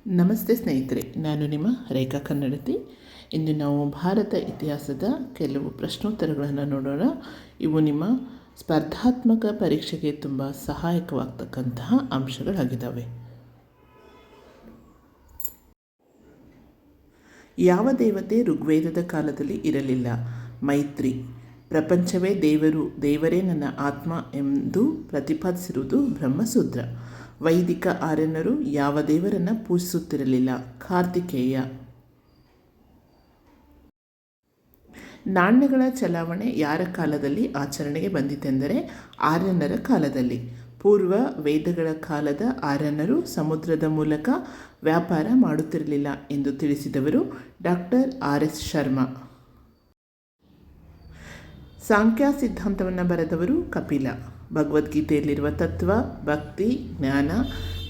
ನಮಸ್ತೆ ಸ್ನೇಹಿತರೆ, ನಾನು ನಿಮ್ಮ ರೇಖಾ ಕನ್ನಡತಿ. ಇಂದು ನಾವು ಭಾರತ ಇತಿಹಾಸದ ಕೆಲವು ಪ್ರಶ್ನೋತ್ತರಗಳನ್ನು ನೋಡೋಣ. ಇವು ನಿಮ್ಮ ಸ್ಪರ್ಧಾತ್ಮಕ ಪರೀಕ್ಷೆಗೆ ತುಂಬ ಸಹಾಯಕವಾಗ್ತಕ್ಕಂತಹ ಅಂಶಗಳಾಗಿದ್ದಾವೆ. ಯಾವ ದೇವತೆ ಋಗ್ವೇದದ ಕಾಲದಲ್ಲಿ ಇರಲಿಲ್ಲ? ಮೈತ್ರಿ. ಪ್ರಪಂಚವೇ ದೇವರು, ದೇವರೇ ನನ್ನ ಆತ್ಮ ಎಂದು ಪ್ರತಿಪಾದಿಸಿರುವುದು ಬ್ರಹ್ಮಸೂತ್ರ. ವೈದಿಕ ಆರ್ಯನರು ಯಾವ ದೇವರನ್ನು ಪೂಜಿಸುತ್ತಿರಲಿಲ್ಲ? ಕಾರ್ತಿಕೇಯ. ನಾಣ್ಯಗಳ ಚಲಾವಣೆ ಯಾರ ಕಾಲದಲ್ಲಿ ಆಚರಣೆಗೆ ಬಂದಿತೆಂದರೆ ಆರ್ಯನರ ಕಾಲದಲ್ಲಿ. ಪೂರ್ವ ವೇದಗಳ ಕಾಲದ ಆರ್ಯನರು ಸಮುದ್ರದ ಮೂಲಕ ವ್ಯಾಪಾರ ಮಾಡುತ್ತಿರಲಿಲ್ಲ ಎಂದು ತಿಳಿಸಿದವರು ಡಾಕ್ಟರ್ RS ಶರ್ಮಾ. ಸಾಂಖ್ಯ ಸಿದ್ಧಾಂತವನ್ನು ಬರೆದವರು ಕಪಿಲ. ಭಗವದ್ಗೀತೆಯಲ್ಲಿರುವ ತತ್ವ, ಭಕ್ತಿ, ಜ್ಞಾನ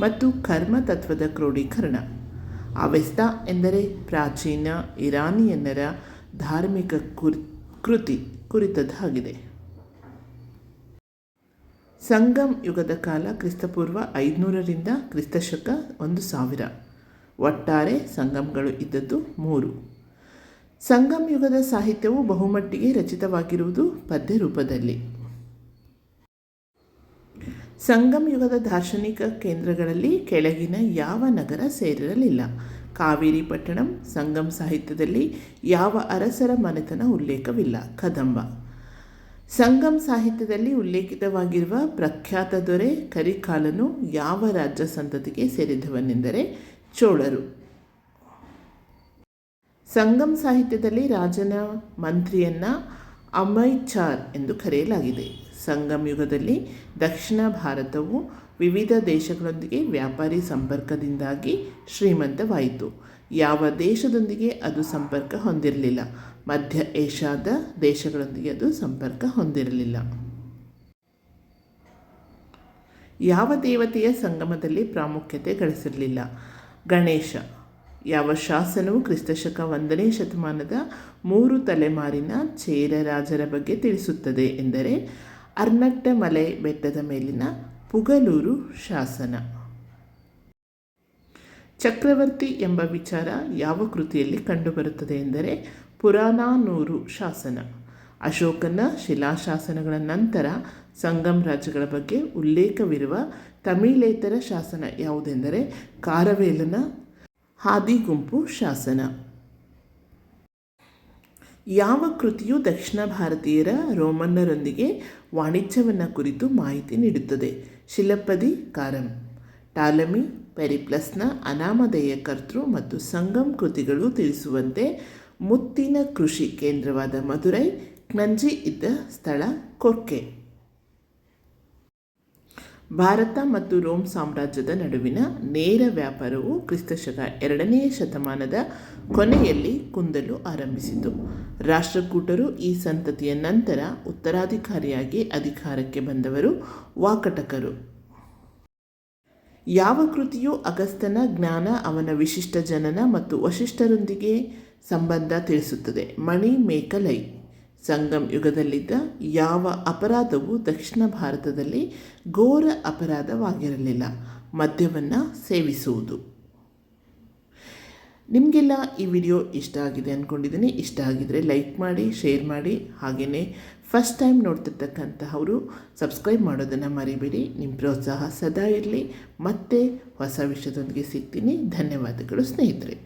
ಮತ್ತು ಕರ್ಮ ತತ್ವದ ಕ್ರೋಢೀಕರಣ. ಅವೆಸ್ತಾ ಎಂದರೆ ಪ್ರಾಚೀನ ಇರಾನಿಯನ್ನರ ಧಾರ್ಮಿಕ ಕೃತಿ ಕುರಿತದ್ದಾಗಿದೆ. ಸಂಗಮ್ ಯುಗದ ಕಾಲ ಕ್ರಿಸ್ತಪೂರ್ವ 500ರಿಂದ ಕ್ರಿಸ್ತಶಕ 1000. ಒಟ್ಟಾರೆ ಸಂಗಮ್ಗಳು ಇದ್ದದ್ದು 3. ಸಂಗಮ್ ಯುಗದ ಸಾಹಿತ್ಯವು ಬಹುಮಟ್ಟಿಗೆ ರಚಿತವಾಗಿರುವುದು ಪದ್ಯ ರೂಪದಲ್ಲಿ. ಸಂಗಮ್ ಯುಗದ ದಾರ್ಶನಿಕ ಕೇಂದ್ರಗಳಲ್ಲಿ ಕೆಳಗಿನ ಯಾವ ನಗರ ಸೇರಿರಲಿಲ್ಲ? ಕಾವೇರಿ ಪಟ್ಟಣಂ. ಸಂಗಮ್ ಸಾಹಿತ್ಯದಲ್ಲಿ ಯಾವ ಅರಸರ ಮನೆತನ ಉಲ್ಲೇಖವಿಲ್ಲ? ಕದಂಬ. ಸಂಗಮ್ ಸಾಹಿತ್ಯದಲ್ಲಿ ಉಲ್ಲೇಖಿತವಾಗಿರುವ ಪ್ರಖ್ಯಾತ ದೊರೆ ಕರಿಕಾಲನು ಯಾವ ರಾಜ್ಯ ಸಂತತಿಗೆ ಸೇರಿದವನೆಂದರೆ ಚೋಳರು. ಸಂಗಮ್ ಸಾಹಿತ್ಯದಲ್ಲಿ ರಾಜನ ಮಂತ್ರಿಯನ್ನು ಅಮೈಚಾರ್ ಎಂದು ಕರೆಯಲಾಗಿದೆ. ಸಂಗಮ್ ಯುಗದಲ್ಲಿ ದಕ್ಷಿಣ ಭಾರತವು ವಿವಿಧ ದೇಶಗಳೊಂದಿಗೆ ವ್ಯಾಪಾರಿ ಸಂಪರ್ಕದಿಂದಾಗಿ ಶ್ರೀಮಂತವಾಯಿತು. ಯಾವ ದೇಶದೊಂದಿಗೆ ಅದು ಸಂಪರ್ಕ ಹೊಂದಿರಲಿಲ್ಲ? ಮಧ್ಯ ಏಷ್ಯಾದ ದೇಶಗಳೊಂದಿಗೆ ಅದು ಸಂಪರ್ಕ ಹೊಂದಿರಲಿಲ್ಲ. ಯಾವ ದೇವತೆಯ ಸಂಗಮದಲ್ಲಿ ಪ್ರಾಮುಖ್ಯತೆ ಗಳಿಸಿರಲಿಲ್ಲ? ಗಣೇಶ. ಯಾವ ಶಾಸನವು ಕ್ರಿಸ್ತಶಕ 1ನೇ ಶತಮಾನದ 3 ತಲೆಮಾರಿನ ಚೇರ ರಾಜರ ಬಗ್ಗೆ ತಿಳಿಸುತ್ತದೆ ಎಂದರೆ ಅರ್ನಟ್ಟಮಲೈ ಬೆಟ್ಟದ ಮೇಲಿನ ಪುಗಲೂರು ಶಾಸನ. ಚಕ್ರವರ್ತಿ ಎಂಬ ವಿಚಾರ ಯಾವ ಕೃತಿಯಲ್ಲಿ ಕಂಡುಬರುತ್ತದೆ ಎಂದರೆ ಪುರಾನಾನೂರು ಶಾಸನ. ಅಶೋಕನ ಶಿಲಾಶಾಸನಗಳ ನಂತರ ಸಂಗಮ್ ರಾಜ್ಯಗಳ ಬಗ್ಗೆ ಉಲ್ಲೇಖವಿರುವ ತಮಿಳೇತರ ಶಾಸನ ಯಾವುದೆಂದರೆ ಕಾರವೇಲನ ಹಾದಿಗುಂಪು ಶಾಸನ. ಯಾವ ಕೃತಿಯು ದಕ್ಷಿಣ ಭಾರತೀಯರ ರೋಮನ್ನರೊಂದಿಗೆ ವಾಣಿಜ್ಯವನ್ನು ಕುರಿತು ಮಾಹಿತಿ ನೀಡುತ್ತದೆ? ಶಿಲಪ್ಪದಿ ಕಾರಂ. ಟಾಲಮಿ ಪೆರಿಪ್ಲಸ್ನ ಅನಾಮಧೇಯ ಕರ್ತೃ ಮತ್ತು ಸಂಗಮ್ ಕೃತಿಗಳು ತಿಳಿಸುವಂತೆ ಮುತ್ತಿನ ಕೃಷಿ ಕೇಂದ್ರವಾದ ಮದುರೈ, ಕ್ನಂಜಿ ಇದ್ದ ಸ್ಥಳ ಕೊರ್ಕೆ. ಭಾರತ ಮತ್ತು ರೋಮ್ ಸಾಮ್ರಾಜ್ಯದ ನಡುವಿನ ನೇರ ವ್ಯಾಪಾರವು ಕ್ರಿಸ್ತಶಕ 2ನೇ ಶತಮಾನದ ಕೊನೆಯಲ್ಲಿ ಕುಂದಲು ಆರಂಭಿಸಿತು. ರಾಷ್ಟ್ರಕೂಟರು ಈ ಸಂತತಿಯ ನಂತರ ಉತ್ತರಾಧಿಕಾರಿಯಾಗಿ ಅಧಿಕಾರಕ್ಕೆ ಬಂದವರು ವಾಕಟಕರು. ಯಾವ ಕೃತಿಯು ಅಗಸ್ತ್ಯನ ಜ್ಞಾನ, ಅವನ ವಿಶಿಷ್ಟ ಜನನ ಮತ್ತು ವಶಿಷ್ಠರೊಂದಿಗೆ ಸಂಬಂಧ ತಿಳಿಸುತ್ತದೆ? ಮಣಿ ಮೇಕಲೈ. ಸಂಗಮ್ ಯುಗದಲ್ಲಿದ್ದ ಯಾವ ಅಪರಾಧವು ದಕ್ಷಿಣ ಭಾರತದಲ್ಲಿ ಘೋರ ಅಪರಾಧವಾಗಿರಲಿಲ್ಲ? ಮದ್ಯವನ್ನು ಸೇವಿಸುವುದು. ನಿಮಗೆಲ್ಲ ಈ ವಿಡಿಯೋ ಇಷ್ಟ ಆಗಿದೆ ಅಂದ್ಕೊಂಡಿದ್ದೀನಿ. ಇಷ್ಟ ಆಗಿದರೆ ಲೈಕ್ ಮಾಡಿ, ಶೇರ್ ಮಾಡಿ. ಹಾಗೆಯೇ ಫಸ್ಟ್ ಟೈಮ್ ನೋಡ್ತಿರ್ತಕ್ಕಂತಹವರು ಸಬ್ಸ್ಕ್ರೈಬ್ ಮಾಡೋದನ್ನು ಮರಿಬೇಡಿ. ನಿಮ್ಮ ಪ್ರೋತ್ಸಾಹ ಸದಾ ಇರಲಿ. ಮತ್ತೆ ಹೊಸ ವಿಷಯದೊಂದಿಗೆ ಸಿಗ್ತೀನಿ. ಧನ್ಯವಾದಗಳು ಸ್ನೇಹಿತರೆ.